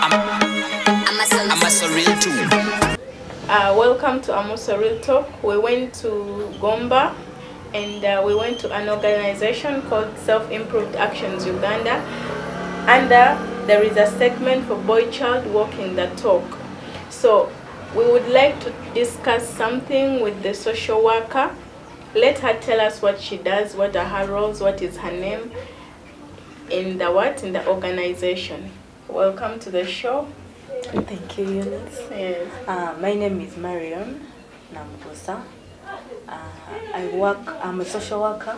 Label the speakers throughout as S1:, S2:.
S1: I'm a surreal too.
S2: Welcome to Amuso Real Talk. We went to Gomba and we went to an organization called Self-Improved Actions Uganda. And there is a segment for boy-child walking the talk. So we would like to discuss something with the social worker. Let her tell us what she does, what are her roles, what is her name in the organization. Welcome to the show.
S3: Thank you, Eunice.
S2: Yes.
S3: My name is Mariam Namgosa. I'm a social worker.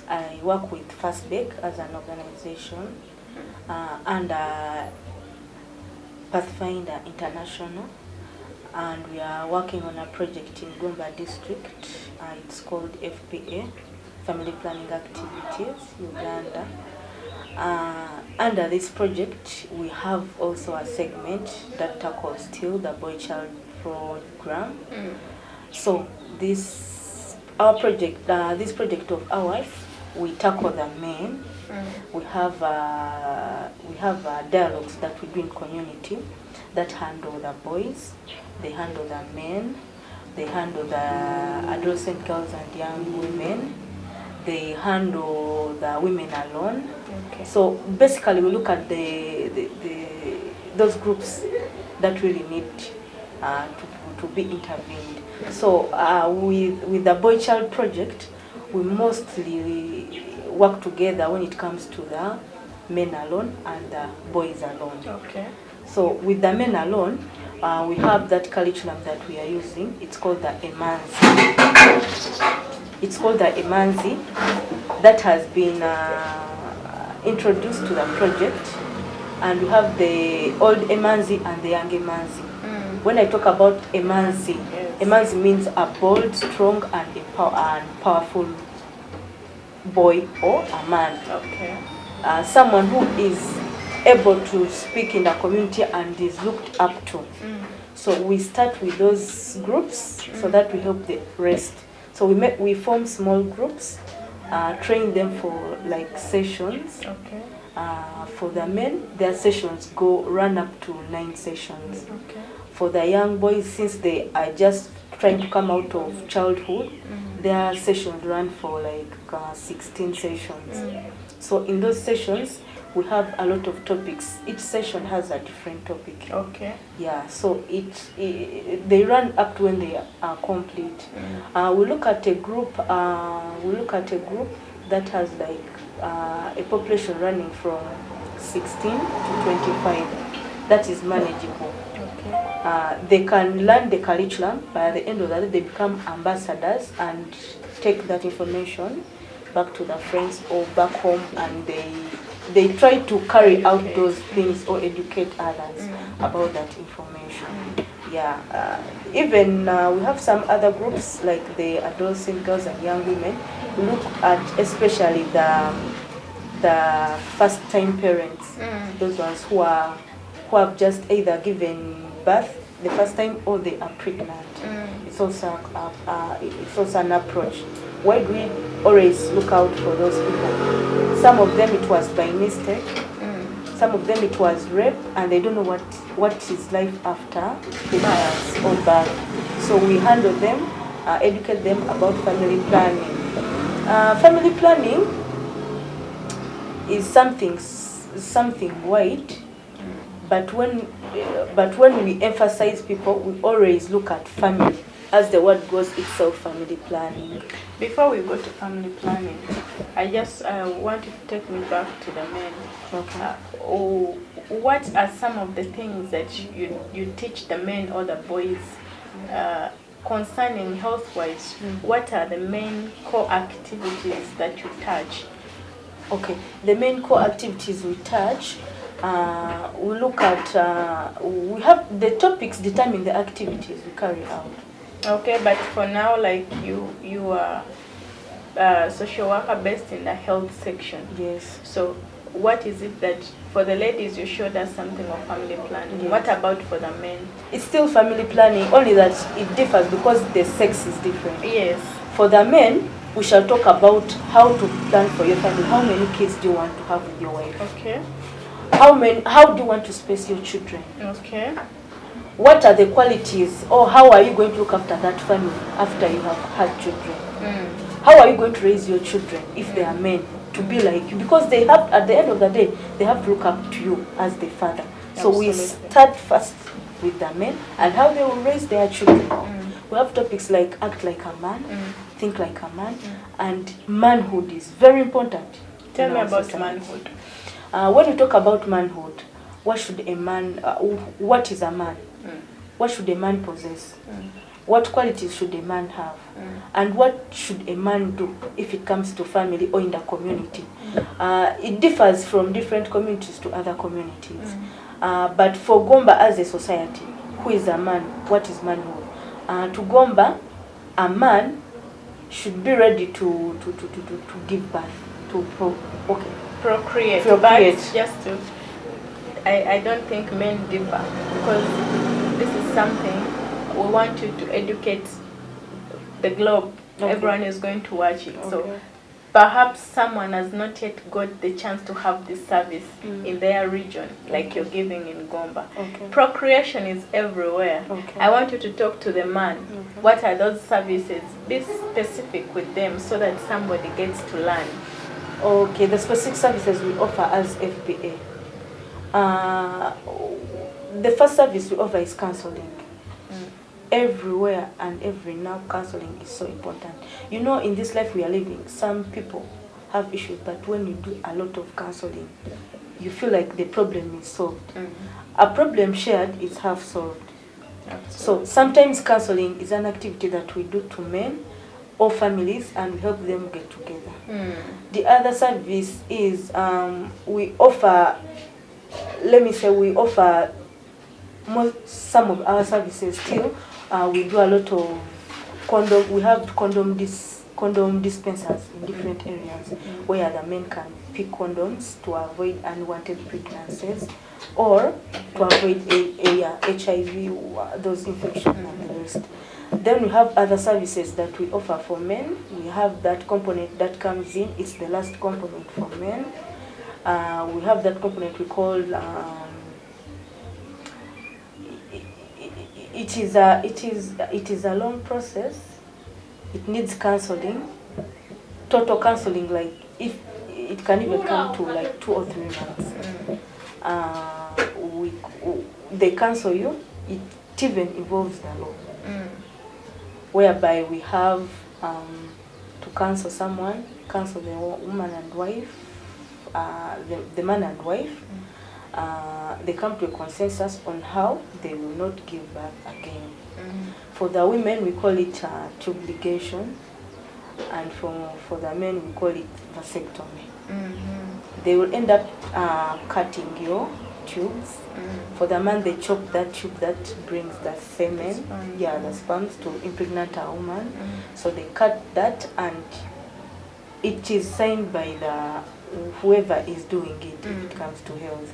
S3: I work with First Bake as an organization under Pathfinder International, and we are working on a project in Gomba district. It's called FPA, Family Planning Activities, Uganda. Under this project, we have also a segment that tackles still the boy-child program. So this project of ours, we tackle the men. We have dialogues that we do in community that handle the boys, they handle the men, they handle the adolescent girls and young women, they handle the women alone.
S2: Okay.
S3: So basically we look at those groups that really need to be intervened. So with the boy child project, we mostly work together when it comes to the men alone and the boys alone.
S2: Okay.
S3: So with the men alone, we have that curriculum that we are using. It's called the Emanzi. That has been introduced to the project, and we have the old Emanzi and the young Emanzi. When I talk about Emanzi,
S2: yes.
S3: Emanzi means a bold, strong, and powerful boy or a man.
S2: Okay.
S3: Someone who is able to speak in the community and is looked up to. So we start with those groups so that we help the rest. So we form small groups, train them for like sessions.
S2: Okay.
S3: For the men, their sessions run up to 9 sessions.
S2: Okay.
S3: For the young boys, since they are just trying to come out of childhood, their sessions run for like 16 sessions. So in those sessions, we have a lot of topics. Each session has a different topic.
S2: Okay.
S3: Yeah, so they run up to when they are complete. We look at a group. That has like a population running from 16 to 25. That is manageable.
S2: Okay.
S3: They can learn the curriculum. By the end of the day, they become ambassadors and take that information back to their friends or back home, and they try to carry out those things or educate others about that information. Yeah, even we have some other groups like the adolescent girls and young women. We look at especially the first-time parents, those ones who have just either given birth the first time or they are pregnant. It's also an approach. Why do we always look out for those people? Some of them it was by mistake, some of them it was rape, and they don't know what is life after birth or birth. So we handle them, educate them about family planning. Family planning is something wide, but when we emphasize people, we always look at family. As the word goes itself, family planning.
S2: Before we go to family planning, I just want you to take me back to the men.
S3: Okay.
S2: What are some of the things that you teach the men or the boys concerning health-wise? What are the main core activities that you touch?
S3: Okay, the main core activities we touch, we look at, we have the topics determine the activities we carry out.
S2: Okay, but for now, like you are a social worker based in the health section.
S3: Yes.
S2: So what is it that, for the ladies you showed us something of family planning. Yes. What about for the men?
S3: It's still family planning, only that it differs because the sex is different.
S2: Yes.
S3: For the men, we shall talk about how to plan for your family. How many kids do you want to have with your wife?
S2: Okay.
S3: How do you want to space your children?
S2: Okay.
S3: What are the qualities, or how are you going to look after that family after you have had children? How are you going to raise your children if they are men to be like you? Because they have, at the end of the day, they have to look up to you as the father. So we start first with the men and how they will raise their children. We have topics like act like a man, think like a man, and manhood is very important.
S2: Tell me about manhood.
S3: When we talk about manhood, what should a man, what is a man? What should a man possess? What qualities should a man have? And what should a man do if it comes to family or in the community? It differs from different communities to other communities. But for Gomba as a society, who is a man? What is manhood? To Gomba, a man should be ready to give birth, to procreate.
S2: But just to, I don't think men differ, because this is something we want you to educate the globe. Everyone is going to watch it. So perhaps someone has not yet got the chance to have this service in their region, like you're giving in Gomba. Procreation is everywhere. I want you to talk to the man. What are those services? Be specific with them so that somebody gets to learn.
S3: Okay, the specific services we offer as FBA. The first service we offer is counseling. Everywhere and every now, counseling is so important. You know, in this life we are living, some people have issues, but when you do a lot of counseling, you feel like the problem is solved. A problem shared is half solved. So sometimes counseling is an activity that we do to men or families, and we help them get together. The other service is we offer, we offer some of our services still. We do a lot of condom. We have condom dispensers in different areas where the men can pick condoms to avoid unwanted pregnancies or to avoid HIV, those infections and the rest. Then we have other services that we offer for men. We have that component that comes in. It's the last component for men. We have that component we call. It is a long process. It needs counseling, total counseling. Like if it can even come to like 2 or 3 months. They counsel you. It even involves the law, whereby we have to counsel someone, counsel the woman and wife, the man and wife. They come to a consensus on how they will not give birth again. For the women, we call it tube ligation, and for the men, we call it vasectomy. They will end up cutting your tubes. For the man, they chop that tube that brings the semen, the sperms to impregnate a woman. So they cut that, and it is signed by whoever is doing it if it comes to health.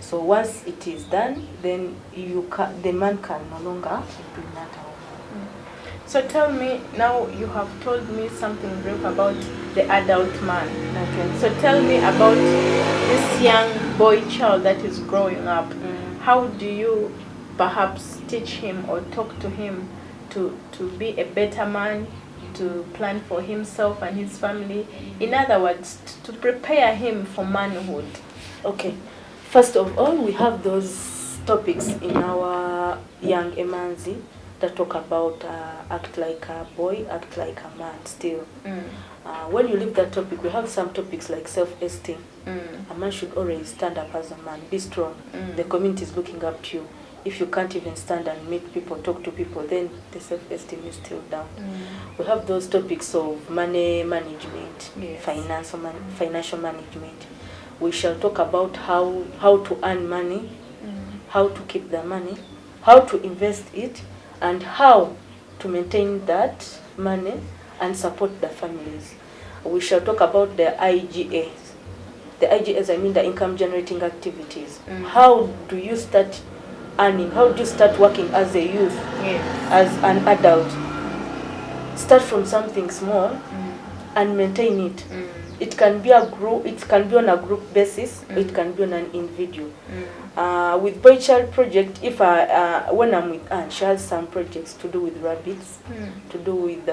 S3: So once it is done, then the man can no longer impregnate a woman.
S2: So tell me, now you have told me something brief about the adult man. So tell me about this young boy child that is growing up. How do you perhaps teach him or talk to him to be a better man, to plan for himself and his family? In other words, to prepare him for manhood.
S3: Okay. First of all, we have those topics in our young emanzi that talk about act like a boy, act like a man still. When you leave that topic, we have some topics like self-esteem. A man should always stand up as a man, be strong. The community is looking up to you. If you can't even stand and meet people, talk to people, then the self-esteem is still down. We have those topics of money management, financial management. We shall talk about how to earn money, how to keep the money, how to invest it, and how to maintain that money and support the families. We shall talk about the IGAs. The IGAs, I mean the income generating activities. How do you start earning? How do you start working as a youth, as an adult? Start from something small and maintain it. It can be a group. It can be on a group basis. Or it can be on an individual. With Boy Child project, if when I'm with Anne, she has some projects to do with rabbits, to do with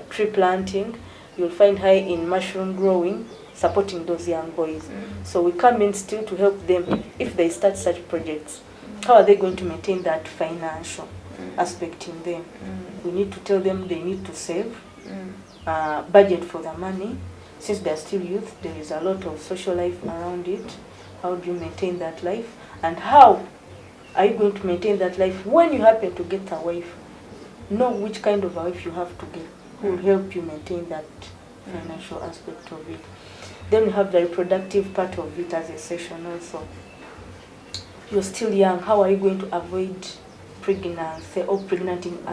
S3: tree planting. You'll find her in mushroom growing, supporting those young boys. So we come in still to help them if they start such projects. How are they going to maintain that financial aspect in them? We need to tell them they need to save, budget for the money. Since they're still youth, there is a lot of social life around it. How do you maintain that life? And how are you going to maintain that life when you happen to get a wife? Know which kind of a wife you have to get who will help you maintain that financial aspect of it. Then you have the reproductive part of it as a session also. You're still young. How are you going to avoid pregnancy or pregnanting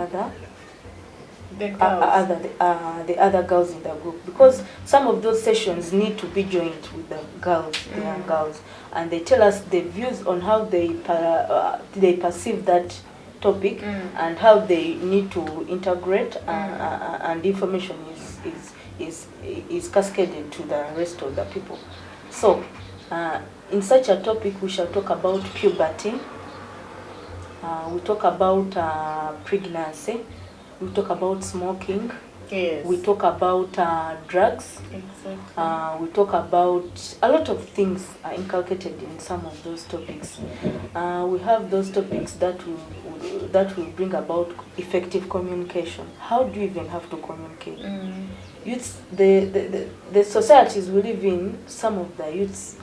S3: the other girls in the group? Because some of those sessions need to be joined with the girls, the young girls, and they tell us the views on how they perceive that topic and how they need to integrate, and information is cascaded to the rest of the people. So in such a topic we shall talk about puberty, we talk about pregnancy, we talk about smoking, we talk about drugs, we talk about a lot of things are inculcated in some of those topics. We have those topics that will bring about effective communication. How do you even have to communicate? Youths, the societies we live in, some of the youths,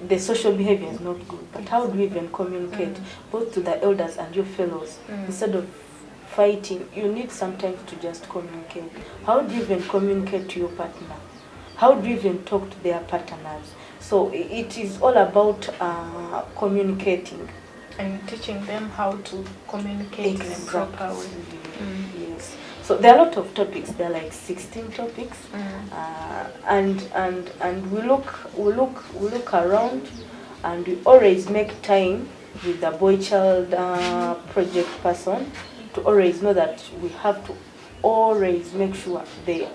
S3: the social behavior is not good. But how do you even communicate both to the elders and your fellows? Instead of fighting, you need sometimes to just communicate. How do you even communicate to your partner? How do you even talk to their partners? So it is all about communicating
S2: and teaching them how to communicate in a proper way.
S3: Yes. So there are a lot of topics. There are like 16 topics, and we look around, and we always make time with the Boy Child project person to always know that we have to always make sure they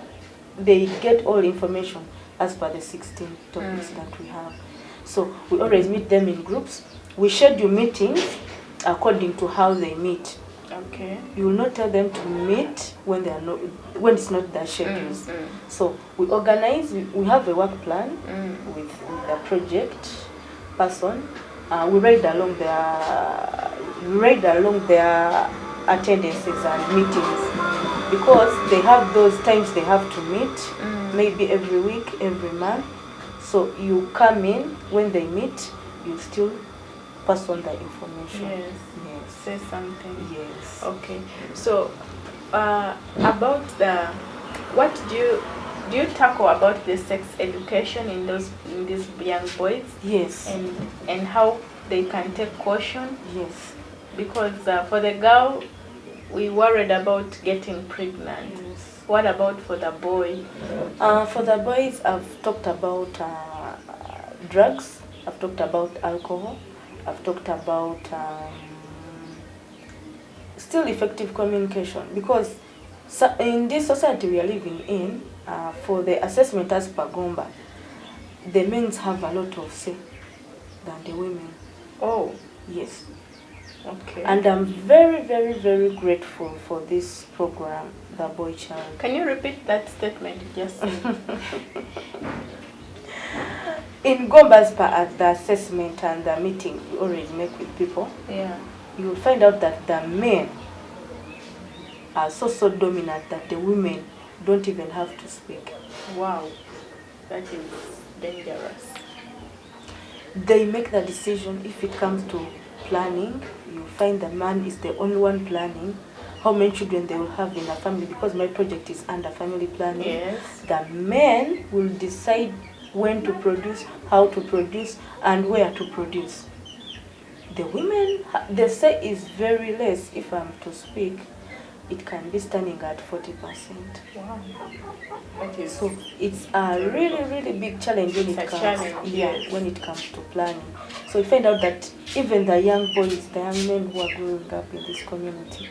S3: get all information as per the 16 topics that we have. So we always meet them in groups. We schedule meetings according to how they meet.
S2: Okay.
S3: You will not tell them to meet when they are not, when it's not their schedules. So we organize. We have a work plan with the project person. We write along their attendances and meetings, because they have those times they have to meet, maybe every week, every month. So you come in when they meet, you still pass on the information.
S2: Yes. Say something.
S3: Yes.
S2: Okay. So about what do you tackle about the sex education in these young boys?
S3: Yes.
S2: And how they can take caution?
S3: Yes.
S2: Because for the girl, we worried about getting pregnant.
S3: Yes.
S2: What about for the boy?
S3: For the boys, I've talked about drugs. I've talked about alcohol. I've talked about still effective communication, because in this society we are living in, for the assessment as per Gomba, the men have a lot of say than the women.
S2: Oh.
S3: Yes.
S2: Okay.
S3: And I'm very, very, very grateful for this program, the Boy Child.
S2: Can you repeat that statement you just said?
S3: In Gomba's part, at the assessment and the meeting we always make with people, you will find out that the men are so dominant that the women don't even have to speak.
S2: Wow, that is dangerous.
S3: They make the decision. If it comes to planning, you find the man is the only one planning how many children they will have in a family, because my project is under family planning.
S2: Yes.
S3: The men will decide when to produce, how to produce, and where to produce. The women, the say is very less. If I'm to speak, it can be standing at 40%.
S2: Wow.
S3: So it's a really, really big challenge when it comes.
S2: Yes.
S3: When it comes to planning. So you find out that even the young boys, the young men who are growing up in this community,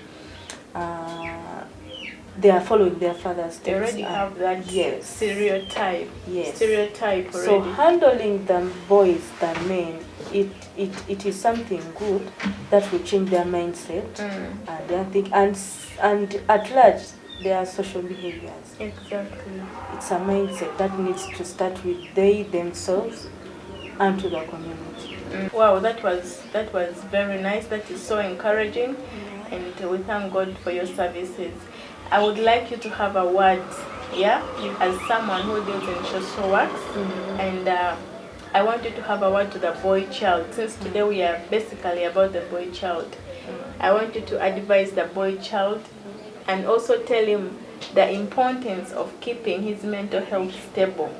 S3: they are following their father's steps.
S2: They already have that stereotype.
S3: Yes.
S2: Stereotype already.
S3: So handling the boys, the men, it is something good that will change their mindset and their think and at large their social behaviors.
S2: Exactly.
S3: It's a mindset that needs to start with they themselves and to the community.
S2: Wow, that was very nice. That is so encouraging, and we thank God for your services. I would like you to have a word, as someone who deals in social works, and I want you to have a word to the boy child. Since today we are basically about the boy child, I want you to advise the boy child and also tell him the importance of keeping his mental health stable.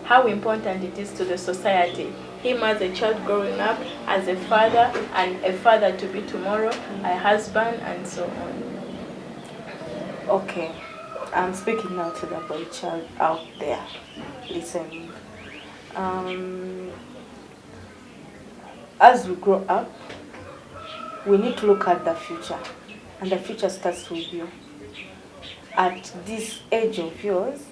S2: How important it is to the society. Him as a child growing up, as a father, and a father to be tomorrow, a husband, and so on.
S3: Okay, I'm speaking now to the boy child out there listening. As we grow up, we need to look at the future, and the future starts with you. At this age of yours,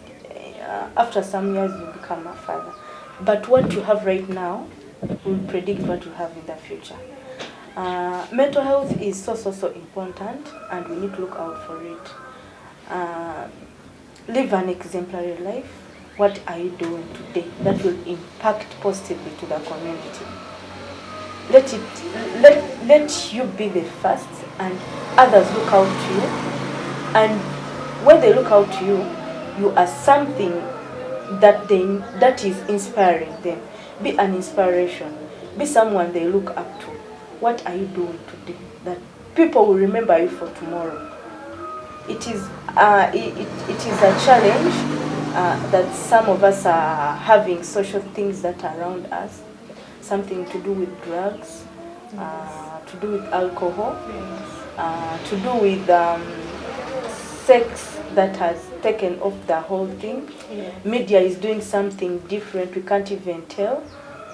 S3: after some years you become a father. But what you have right now will predict what you have in the future. Mental health is so important, and we need to look out for it. Live an exemplary life. What are you doing today that will impact positively to the community? Let you be the first, and others look out to you. And when they look out to you, you are something that is inspiring them. Be an inspiration. Be someone they look up to. What are you doing today that people will remember you for tomorrow? It is a challenge that some of us are having social things that are around us, something to do with drugs, to do with alcohol, to do with sex that has taken off the whole thing. Media is doing something different, we can't even tell.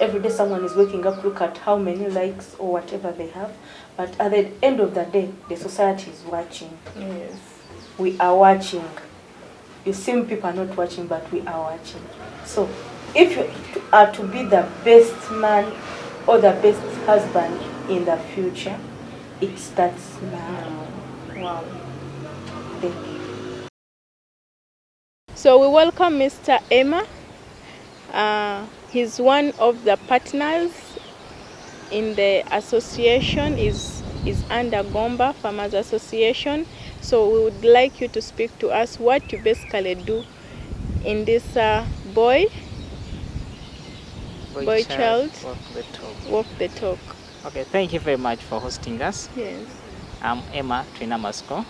S3: Every day someone is waking up, look at how many likes or whatever they have. But at the end of the day, the society is watching.
S2: Yes.
S3: We are watching. You seem people are not watching, but we are watching. So if you are to be the best man or the best husband in the future, it starts now.
S2: Wow.
S3: Thank you.
S2: So we welcome Mr. Emma. He's one of the partners in the association, is under Gomba Farmers Association. So we would like you to speak to us what you basically do in this boy child walk the talk.
S4: Okay, thank you very much for hosting us.
S2: Yes.
S4: I'm Emma Trinamasco,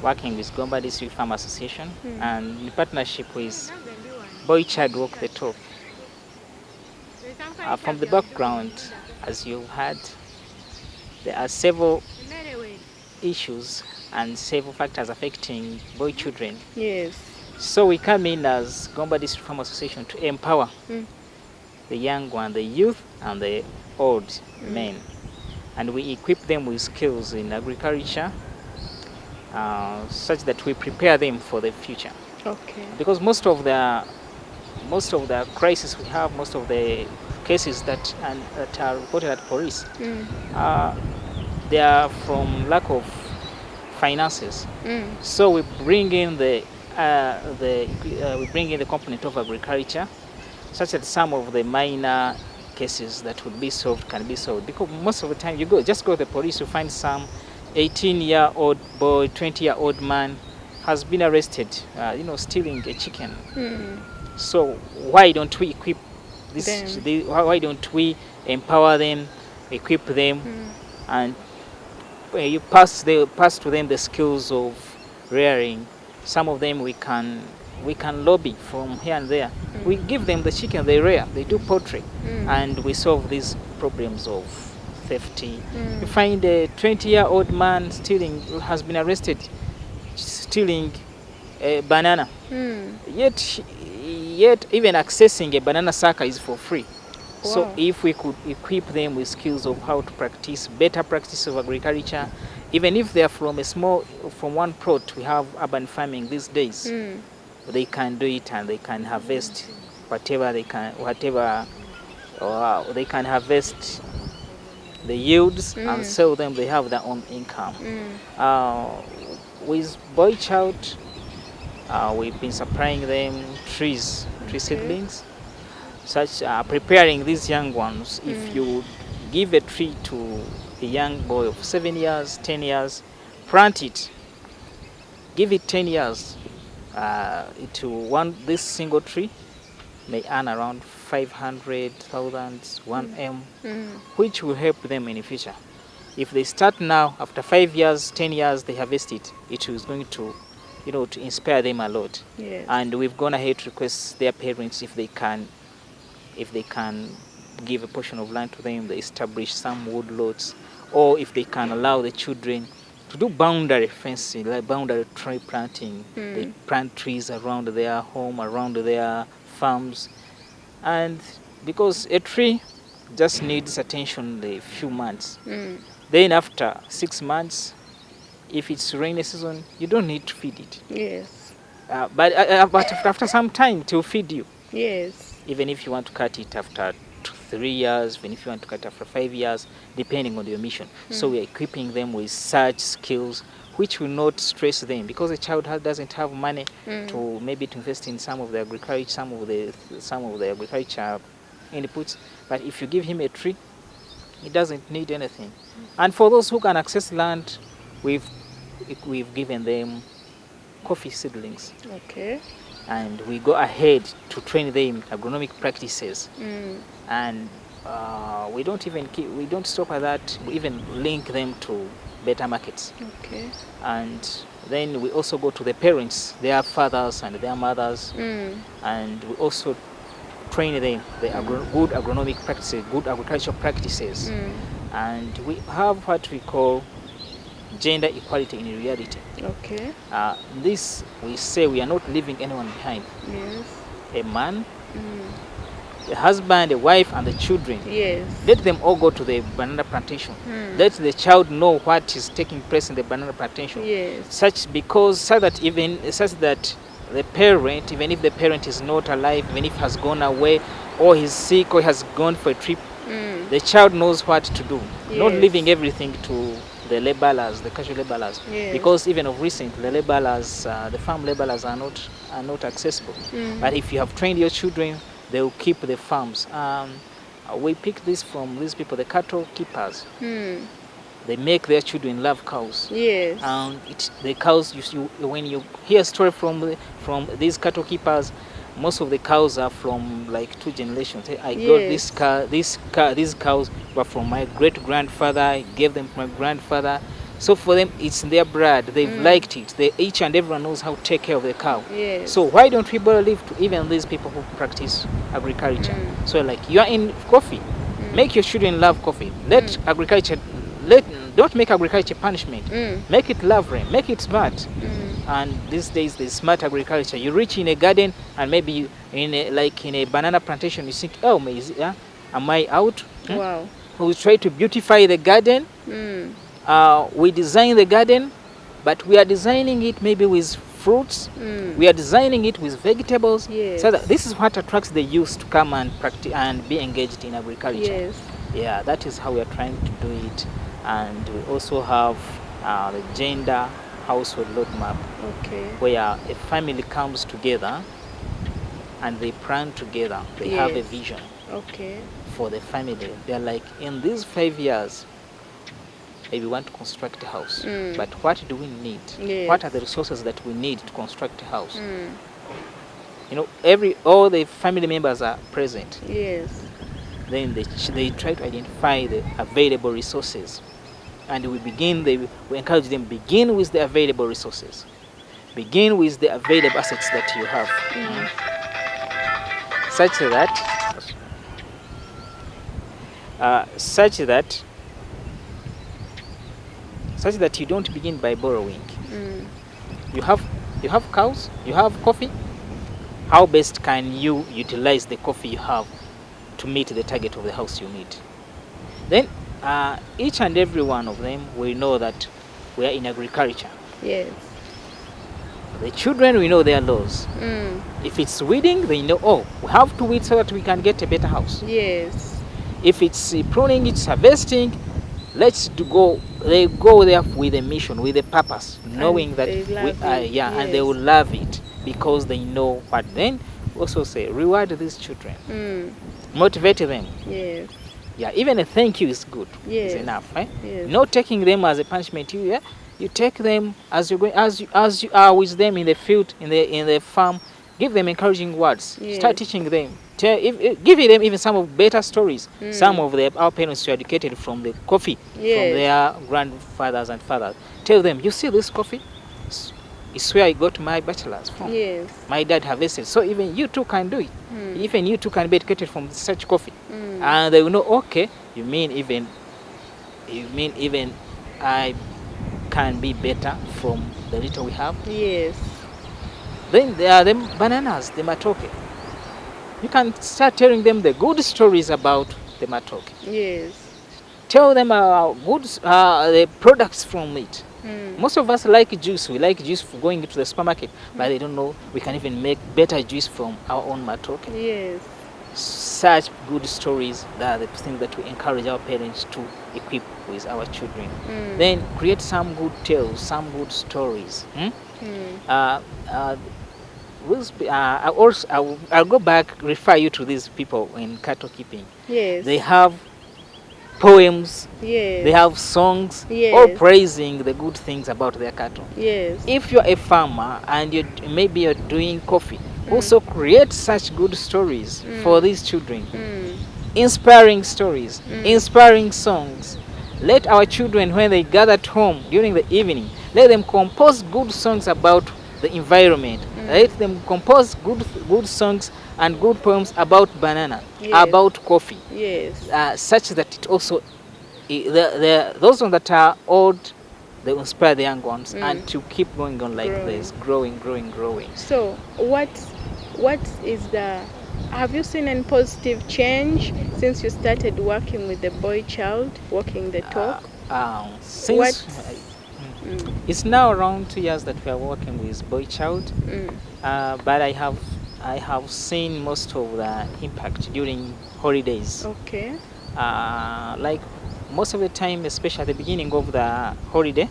S4: working with Gomba District Farm Association and in partnership with Boy Child Walk the Talk. From the background, as you heard, there are several issues and several factors affecting boy children.
S2: Yes.
S4: So we come in as Gomba District Farm Association to empower the young one, the youth and the old men. And we equip them with skills in agriculture, such that we prepare them for the future.
S2: Okay.
S4: Because most of the crises we have, most of the cases that are reported at police, they are from lack of finances. So we bring in the component of agriculture, such that some of the minor cases that would be solved can be solved. Because most of the time you go to the police, you find some 18-year-old boy, 20-year-old man has been arrested, stealing a chicken. So why don't we equip why don't we empower them, equip them, and you pass to them the skills of rearing. Some of them we can lobby from here and there. We give them the chicken, they rear, they do poultry, and we solve these problems of theft. You find a 20-year-old man has been arrested stealing a banana. Yet even accessing a banana sucker is for free. So if we could equip them with skills of how to practice better practice of agriculture, even if they are from one plot, we have urban farming these days. They can do it and they can harvest whatever they can, they can harvest the yields and sell them. They have their own income. With Boy Child, we've been supplying them tree seedlings, preparing these young ones. If you give a tree to a young boy of 7 years, 10 years, plant it, give it 10 years, this single tree may earn around 500,000, 1M, which will help them in the future. If they start now, after 5 years, 10 years, they harvest it, it is going to, to inspire them a lot.
S2: Yes.
S4: And we've gone ahead to request their parents if they can give a portion of land to them, they establish some wood lots, or if they can allow the children to do boundary fencing, like boundary tree planting. They plant trees around their home, around their farms. And because a tree just needs attention a few months. Then after 6 months, if it's rainy season, you don't need to feed it.
S2: Yes.
S4: But after some time, it will feed you.
S2: Yes.
S4: Even if you want to cut it after 3 years, even if you want to cut it after 5 years, depending on your mission. So we are equipping them with such skills which will not stress them, because a child doesn't have money to invest in some of the agriculture, some of the agriculture inputs. But if you give him a tree, he doesn't need anything. And for those who can access land, we've given them coffee seedlings.
S2: Okay.
S4: And we go ahead to train them agronomic practices. And we don't stop at that. We even link them to better markets.
S2: Okay.
S4: And then we also go to the parents, their fathers and their mothers, and we also train them good agronomic practices, good agricultural practices. And we have what we call gender equality in reality.
S2: Okay.
S4: This, we say we are not leaving anyone behind.
S2: Yes.
S4: A man, a husband, a wife, and the children.
S2: Yes.
S4: Let them all go to the banana plantation. Let the child know what is taking place in the banana plantation.
S2: Yes.
S4: So that the parent, even if the parent is not alive, even if he has gone away, or he's sick, or has gone for a trip, the child knows what to do. Not leaving everything to the laborers, the casual laborers, because even of recent, the laborers, the farm laborers are not accessible. But if you have trained your children, they will keep the farms. We pick this from these people, the cattle keepers. They make their children love cows.
S2: Yes.
S4: And the cows, when you hear a story from these cattle keepers, most of the cows are from like 2 generations. I got these cows were from my great grandfather. I gave them to my grandfather. So for them, it's in their blood. They've liked it. Each and everyone knows how to take care of the cow.
S2: Yes.
S4: So why don't we bother live to even these people who practice agriculture? So like, you are in coffee, make your children love coffee. Let agriculture, don't make agriculture punishment. Make it lovely, make it smart. And these days, the smart agriculture, you reach in a garden and maybe in a banana plantation, you think, oh, am I out?
S2: Wow.
S4: We try to beautify the garden. We design the garden, but we are designing it maybe with fruits. We are designing it with vegetables.
S2: Yes.
S4: So that this is what attracts the youth to come and practice and be engaged in agriculture.
S2: Yes.
S4: Yeah, that is how we are trying to do it. And we also have the gender household roadmap, where a family comes together and they plan together. They have a vision for the family. They're like, in these 5 years, we want to construct a house. But what do we need? What are the resources that we need to construct a house? All the family members are present.
S2: Yes.
S4: Then they try to identify the available resources. And we encourage them, begin with the available resources. Begin with the available assets that you have. Such that you don't begin by borrowing. You have cows, you have coffee. How best can you utilize the coffee you have to meet the target of the house you need? Then each and every one of them will know that we are in agriculture.
S2: Yes.
S4: The children, we know their laws. If it's weeding, they know, oh, we have to weed so that we can get a better house.
S2: Yes.
S4: If it's pruning, it's harvesting, they go there with a mission, with a purpose, knowing that and they will love it because they know what. Then also say, reward these children, motivate them.
S2: Yes.
S4: Yeah, even a thank you is good.
S2: Yes.
S4: Is enough.
S2: Yes.
S4: Not taking them as a punishment. You take them as you're going, as you are with them in the field, in the farm. Give them encouraging words.
S2: Yes.
S4: Start teaching them. Give them even some of better stories. Some of our parents were educated from the coffee from their grandfathers and fathers. Tell them, you see this coffee? It's where I got my bachelor's from.
S2: Yes.
S4: My dad harvested. So even you too can do it. Even you too can be educated from such coffee. And they will know, okay, you mean even I can be better from the little we have.
S2: Yes.
S4: Then there are the bananas, the matoke. You can start telling them the good stories about the matoke.
S2: Yes.
S4: Tell them the products from it. Most of us like juice. We like juice for going to the supermarket, but they don't know we can even make better juice from our own matoke.
S2: Yes.
S4: Such good stories are the things that we encourage our parents to equip with our children. Then create some good tales, some good stories. I'll go back, refer you to these people in cattle keeping.
S2: Yes.
S4: They have poems,
S2: yes.
S4: They have songs,
S2: yes.
S4: all praising the good things about their cattle.
S2: Yes.
S4: If you're a farmer and maybe you're doing coffee, also create such good stories for these children. Inspiring stories, inspiring songs. Let our children, when they gather at home during the evening, let them compose good songs about the environment. Let them compose good songs and good poems about banana,
S2: yes.
S4: about coffee.
S2: Yes.
S4: Such that it also, those ones that are old, they inspire the young ones and to keep going on like this, growing.
S2: So what is have you seen any positive change since you started working with the boy child, walking the talk?
S4: It's now around 2 years that we are working with boy child, but I have seen most of the impact during holidays.
S2: Okay.
S4: Like most of the time, especially at the beginning of the holiday,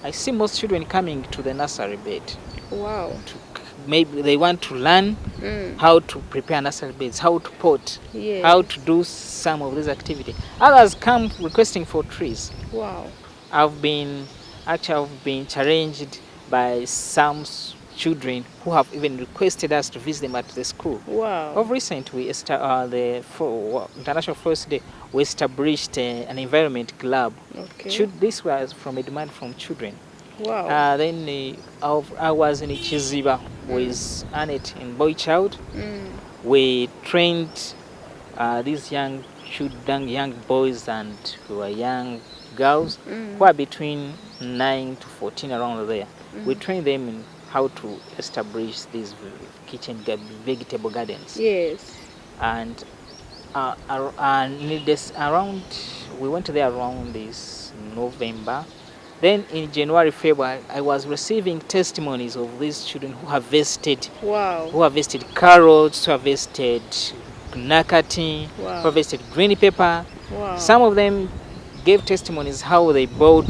S4: I see most children coming to the nursery bed.
S2: Wow.
S4: Maybe they want to learn how to prepare nursery beds, how to pot,
S2: yes.
S4: how to do some of these activities. Others come requesting for trees.
S2: Wow.
S4: I've been challenged by some children who have even requested us to visit them at the school.
S2: Wow.
S4: Of recent, we International Forest Day, we established an environment club.
S2: Okay.
S4: This was from a demand from children.
S2: Wow.
S4: Then I was in Chiziba with Annette in boy child. We trained these young boys and who are young girls who are between 9 to 14 around there. We train them in how to establish these vegetable gardens.
S2: Yes.
S4: And we went there around this November. Then in January, February, I was receiving testimonies of these children who harvested,
S2: wow.
S4: who harvested carrots, who harvested nakati,
S2: wow.
S4: who harvested green pepper.
S2: Wow.
S4: Some of them gave testimonies how they bought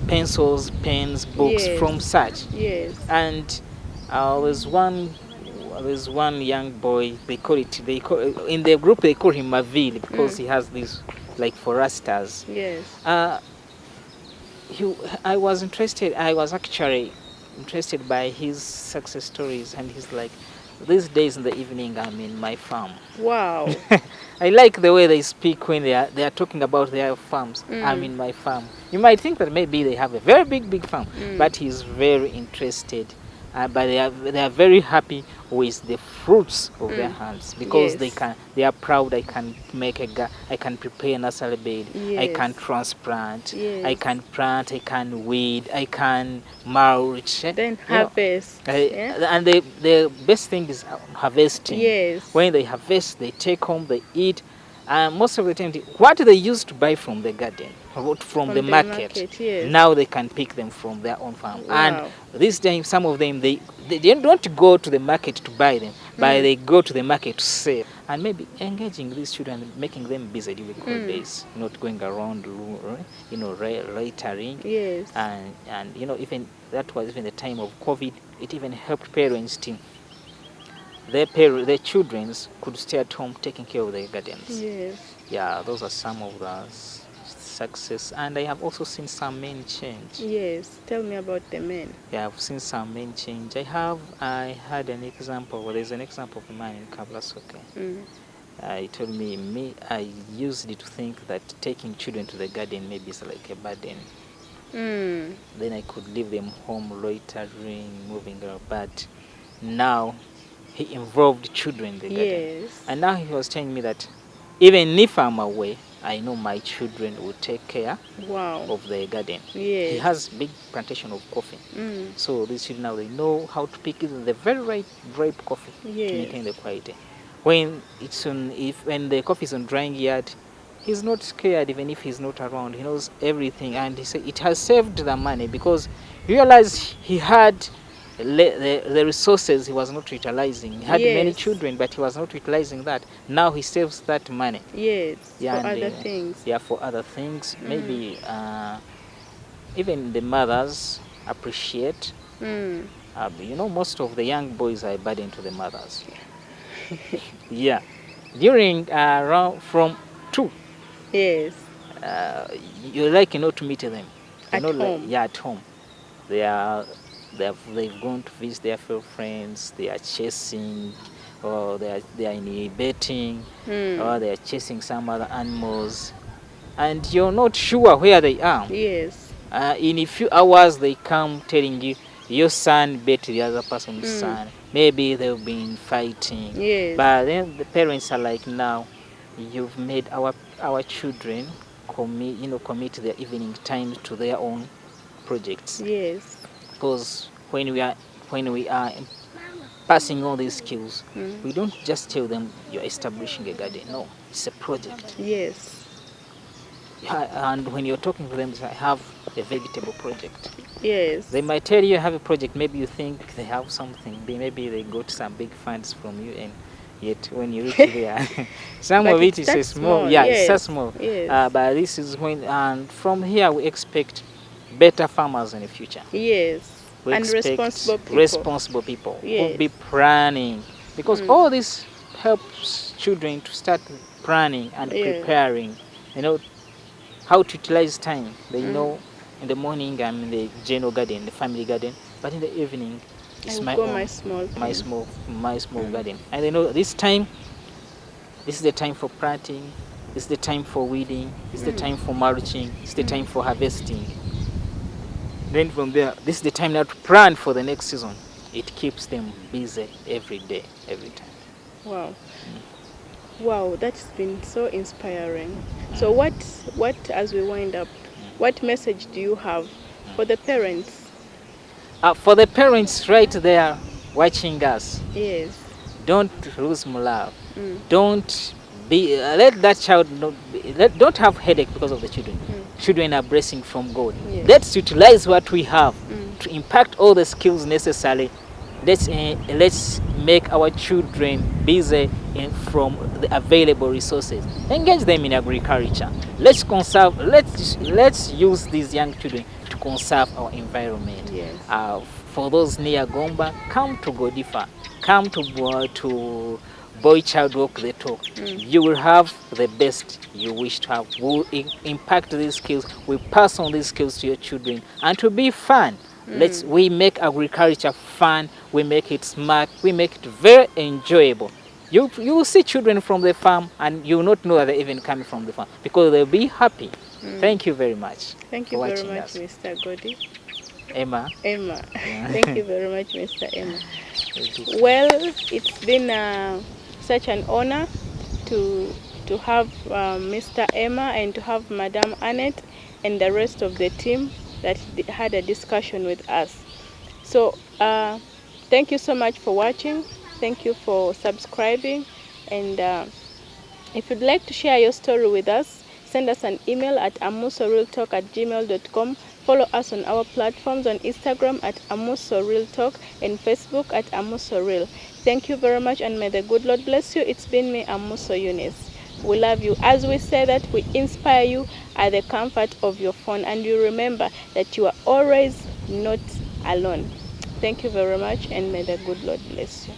S4: pencils, pens, books
S2: yes.
S4: from such.
S2: Yes.
S4: And there's one young boy. In the group they call him Mavili because he has these like foresters.
S2: Yes.
S4: I was actually interested by his success stories, and he's like, these days in the evening I'm in my farm.
S2: Wow.
S4: I like the way they speak when they are talking about their farms. I'm in my farm. You might think that maybe they have a very big farm, but he's very interested. But they are very happy with the fruits of their hands because
S2: yes.
S4: they are proud. I can prepare a nursery bed.
S2: Yes.
S4: I can transplant.
S2: Yes.
S4: I can plant. I can weed. I can mulch.
S2: Then harvest.
S4: And the best thing is harvesting.
S2: Yes.
S4: When they harvest, they take home, they eat. Most of the time, what they used to buy from the garden, from the market,
S2: yes.
S4: now they can pick them from their own farm.
S2: Wow.
S4: And this time, some of them, they don't go to the market to buy them, but they go to the market to sell. And maybe engaging these children, making them busy during COVID days, not going around, loitering.
S2: Yes.
S4: And even that was even the time of COVID. It even helped parents to their children could stay at home taking care of their gardens.
S2: Yes.
S4: Yeah, those are some of the success. And I have also seen some men change.
S2: Yes. Tell me about the men.
S4: Yeah, I've seen some men change. I had an example. Well, there's an example of a man in Kablasoke. He told me, I used to think that taking children to the garden maybe is like a burden. Then I could leave them home loitering, moving around. But now he involved children in the garden.
S2: Yes.
S4: And now he was telling me that even if I'm away, I know my children will take care of the garden.
S2: Yes.
S4: He has big plantation of coffee. So these children now, they know how to pick the very right ripe coffee to maintain the quality. When the coffee is on drying yard, he's not scared even if he's not around. He knows everything, and he said it has saved the money because he realized he had the resources he was not utilizing. He had many children, but he was not utilizing that. Now he saves that money.
S2: Yes, for other things.
S4: Yeah, for other things. Maybe even the mothers appreciate. Most of the young boys are a burden to the mothers. Yeah. During around from 2.
S2: Yes.
S4: You like to meet them.
S2: At home.
S4: At home. They've gone to visit their fellow friends. They are chasing, or they are in betting, or they are chasing some other animals, and you're not sure where they are.
S2: Yes.
S4: In a few hours, they come telling you your son bet the other person's son. Maybe they've been fighting.
S2: Yes.
S4: But then the parents are like, now you've made our children commit their evening time to their own projects.
S2: Yes.
S4: Because when we are passing all these skills, we don't just tell them you're establishing a garden. No, it's a project.
S2: Yes.
S4: And when you're talking to them, I have a vegetable project.
S2: Yes.
S4: They might tell you have a project. Maybe you think they have something. Maybe they got some big funds from you, and yet when you reach there, some of it is small. Yeah,
S2: yes.
S4: it's so small.
S2: Yes.
S4: But this is and from here we expect better farmers in the future.
S2: Yes.
S4: We
S2: and
S4: expect
S2: responsible
S4: people
S2: yes.
S4: who be planning, because all this helps children to start planning and preparing. How to utilize time. They know in the morning I'm in the general garden, the family garden, but in the evening it's my small garden. And they know this is the time for planting, this is the time for weeding, this is the time for mulching, this is the time for harvesting. Then from there, this is the time now to plan for the next season. It keeps them busy every day, every time.
S2: Wow. Wow, that's been so inspiring. So what as we wind up, what message do you have for the parents?
S4: For the parents right there watching us,
S2: yes,
S4: don't lose morale. Don't be let that child don't have headache because of the children. Children are blessing from God. Yes. Let's utilize what we have to impact all the skills necessary. Let's make our children busy from the available resources. Engage them in agriculture. Let's conserve. Let's use these young children to conserve our environment.
S2: Yes.
S4: For those near Gomba, come to Godifa. Come to Boy Child Walk the Talk. You will have the best you wish to have. We'll impact these skills. We pass on these skills to your children, and to be fun. We make agriculture fun. We make it smart. We make it very enjoyable. You will see children from the farm, and you will not know that they're even coming from the farm, because they'll be happy. Thank you very much.
S2: Thank you very much, Mr. Godi.
S4: Emma.
S2: Yeah. Thank you very much, Mr. Emma. Well, it's been such an honor to have Mr. Emma and to have Madame Annette and the rest of the team that had a discussion with us. So thank you so much for watching. Thank you for subscribing, and If you'd like to share your story with us, send us an email at amusorealtalk@gmail.com. Follow us on our platforms on Instagram at amusorealtalk and Facebook at amusoreal. Thank you very much, and may the good Lord bless you. It's been me, Amuso Eunice. We love you. As we say that, we inspire you at the comfort of your phone, and you remember that you are always not alone. Thank you very much, and may the good Lord bless you.